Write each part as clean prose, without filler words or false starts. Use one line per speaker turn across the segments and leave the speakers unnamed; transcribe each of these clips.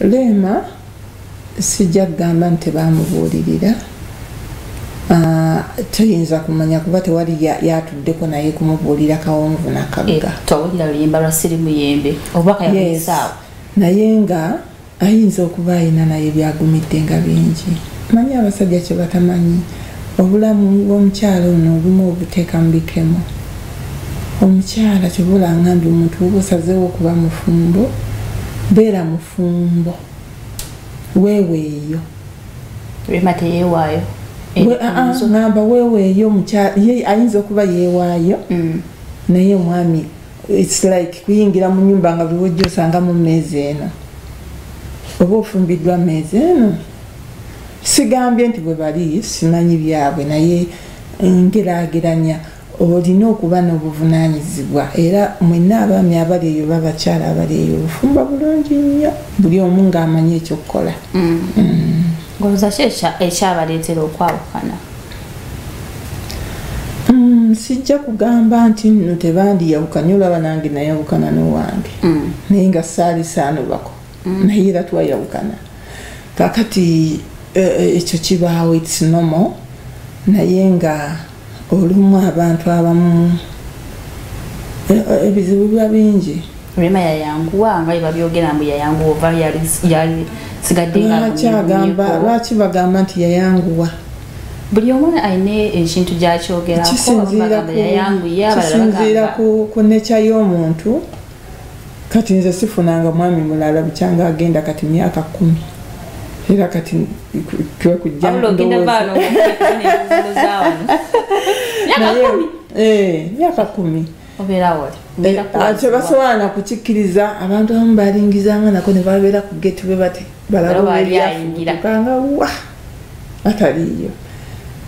Rema sijja kugamba nti bamubuulirira. Tuyinza kumanya kuba tewali yatuddeko naye kumubuulira Kawonvu n'Akagga.
Towulira luyimba lwa Sirimu Yembe obubaka yabisaawo.
Naye nga ayinza okuba ayina naye byagumidde nga bingi. Manyi abasajja kye batamanyi obulamu bw'omukyala ono obumu obuteeka mu bikemo. Omukyala kibula ngambye omuntu oba osazeewo okuba mufumbo beera mufumbo weeweeyo.
Rema teyeewaayo.
Ngamba weeweeyo omukyala ye ayinza okuba yeewaayo naye omwami it's like kuyingira mu nyumba nga buli wojja osanga mu mmeeza eno oba ofumbiddwa mmeeza eno. Sigambye nti bwe bali simanyi byabwe naye ngeraageranya olina okuba n'obuvunaanyizibwa era mwenna abaami abali eyo babakyala abali eyo obufumba bulungi nnyo buli omu ng'amanyi ekyokukola.
Ngoloza ki ekyabaleetera okwawukana?
Sijja kugamba nti nno tebandiyawukanye olaba nange nayawukana n'owange naye nga saali saanobako naye era twayawukana. Kakati ekyo kibaawo it's normal naye nga olumu abantu abamu ebizibu biba bingi.
Rema yayanguwa nga babyogera mbu yayanguwa oba yali sigadde nga
lwaki bagamba nti yayanguwa?
Buli omu ayina ekintu gy'akyogerako.
Kisinziira ku necha y'omuntu. Kati nze sifunanga mwami mulala bukyanga agenda kati myaka 10 era kati kwekujja myaka 10 ate basobola kukikkiriza abantu abamu balingizanga nako ne babeera ku geti bwe bati balabakanga wa ataliyo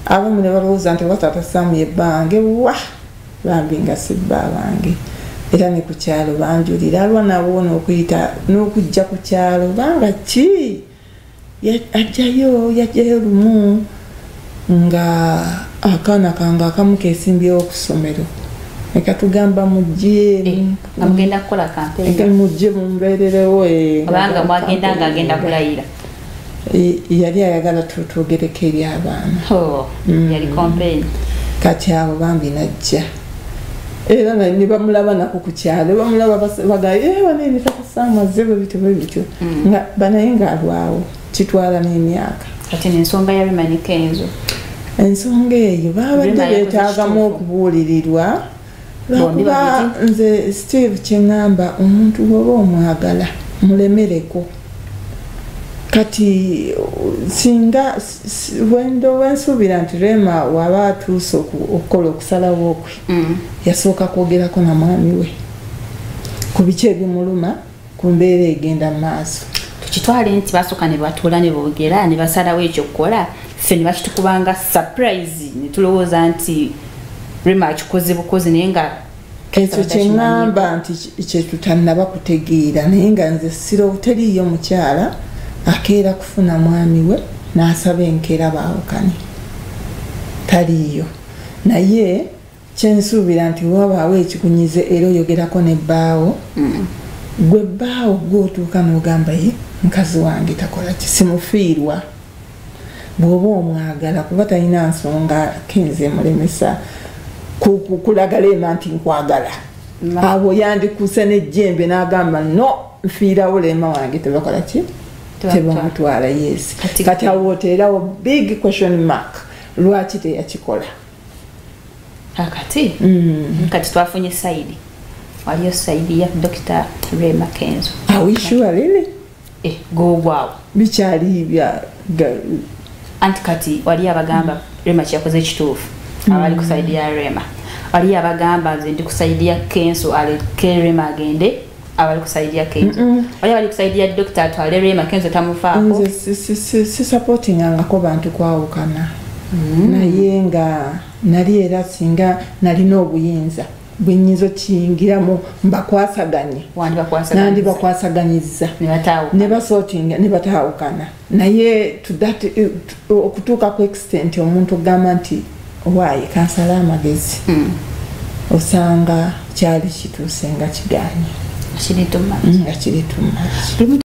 abamu ne balowooza nti watata Samu ye bbange wa bambi nga si bba bange era ne ku kyalo banjulira alwa nabo n'okuyita n'okujja ku kyalo banga ki yajjayo lumu nga akaana kange akamu kesimbyewo ku ssomero eka tugamba mujje
amugenda kukola kampeni
mujje mumbeererewo
abanga mwagenda nga agenda kulayira
yali ayagala tugereko eri abaana
yali campaign
kati abo bambi najja era ne bamulaba nako ku kyalo bamulaba bagaye wanene takusama zebe bityo nga banaye nga alwawo kitwala n'emyaka.
Kati n'ensonga ya Rema ne Kenzo
ensonga eyo babadde beetaagamu okubuulirirwa lwakuba nze Steve kyengamba omuntu bw'oba omwagala mulemereko. Kati singa wensuubira nti Rema waba atuuse okukola okusalawo okwe yasooka kwogerako na mwami we ku biki ebimuluma ku mbeera egenda mu maaso.
Tukitwale nti basooka ne batuula ne boogera ne basalawo ekyokukola ffe ne bakitukubanga surprise ne tulowooza nti Rema akikoze bukozi naye nga
ekyo kyeŋŋamba nti kye tutannaba kutegeera naye nga nze siro teriiyo mukyala akeera kufuna mwami we n'asaba enkeera baawukane taliiyo naye kyensuubira nti wabaawo ekikunyize era oyogerako ne bbaawo gwe bbaawo gw'otuuka n'ogamba ye mukazi wange takola kisimufiirwa bw'oba omwagala kuba talina nsonga kenze mulemesa kulaga Rema nti nkwagala abo yandikuse n'ejjembe n'agamba no nfiirawo Rema wange tebakola ki tebamutwala yes kati awo oteerawo big question mark lwaki teyakikola
akati kati twafunye saidi waliyo saidi ya Dr. Rema Kenzo.
Are we sure really?
Go wow.
Bichali bya
anti kati wali abagamba Rema kyakoze ekituufu abali kusaidia Rema wali abagamba nze ndi kusaidia Kenzo aleke Rema agende abali kusaidia Kenzo wali abali kusaidia Dr. atwale Rema Kenzo tamufaako
si supporting angako bantu kwawukana naye nga nali era singa nalina obuyinza bwenyizo kiyingiramu mbakwasaganye nandi bakwasaganyiza ne basortinga ne bataawukana naye okutuuka ku extent omuntu ogamba nti waaye kansala amagezi osanga kyali kituuse nga kiganye
kiri too much